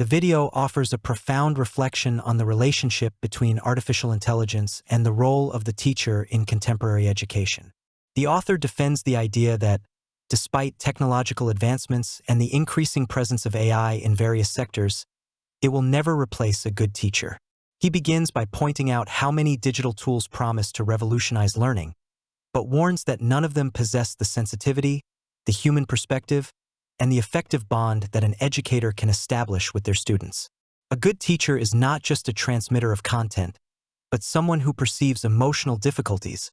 The video offers a profound reflection on the relationship between artificial intelligence and the role of the teacher in contemporary education. The author defends the idea that, despite technological advancements and the increasing presence of AI in various sectors, it will never replace a good teacher. He begins by pointing out how many digital tools promise to revolutionize learning, but warns that none of them possess the sensitivity, the human perspective, and the affective bond that an educator can establish with their students. A good teacher is not just a transmitter of content, but someone who perceives emotional difficulties,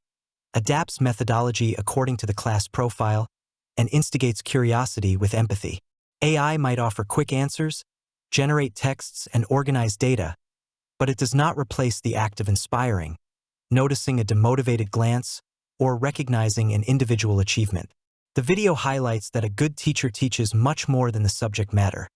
adapts methodology according to the class profile, and instigates curiosity with empathy. AI might offer quick answers, generate texts, and organize data, but it does not replace the act of inspiring, noticing a demotivated glance, or recognizing an individual achievement. The video highlights that a good teacher teaches much more than the subject matter.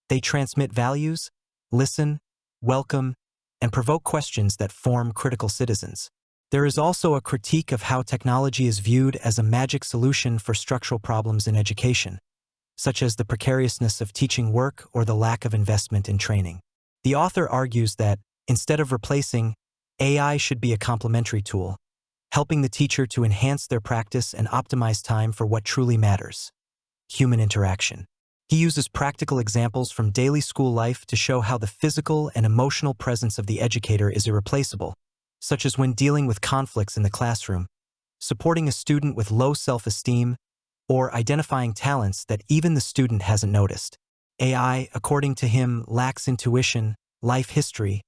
They transmit values, listen, welcome, and provoke questions that form critical citizens. There is also a critique of how technology is viewed as a magic solution for structural problems in education, such as the precariousness of teaching work or the lack of investment in training. The author argues that, instead of replacing, AI should be a complementary tool, helping the teacher to enhance their practice and optimize time for what truly matters: human interaction. He uses practical examples from daily school life to show how the physical and emotional presence of the educator is irreplaceable, such as when dealing with conflicts in the classroom, supporting a student with low self-esteem, or identifying talents that even the student hasn't noticed. AI, according to him, lacks intuition, life history,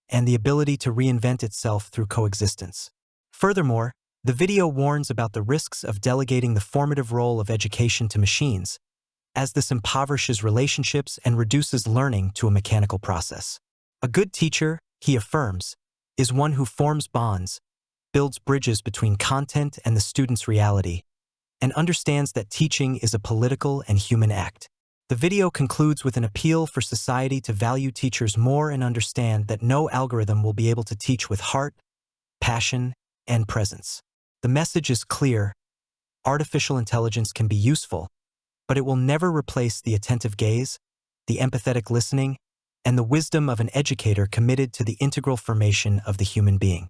and the ability to reinvent itself through coexistence. Furthermore, the video warns about the risks of delegating the formative role of education to machines, as this impoverishes relationships and reduces learning to a mechanical process. A good teacher, he affirms, is one who forms bonds, builds bridges between content and the student's reality, and understands that teaching is a political and human act. The video concludes with an appeal for society to value teachers more and understand that no algorithm will be able to teach with heart, passion, and presence. The message is clear: artificial intelligence can be useful, but it will never replace the attentive gaze, the empathetic listening, and the wisdom of an educator committed to the integral formation of the human being.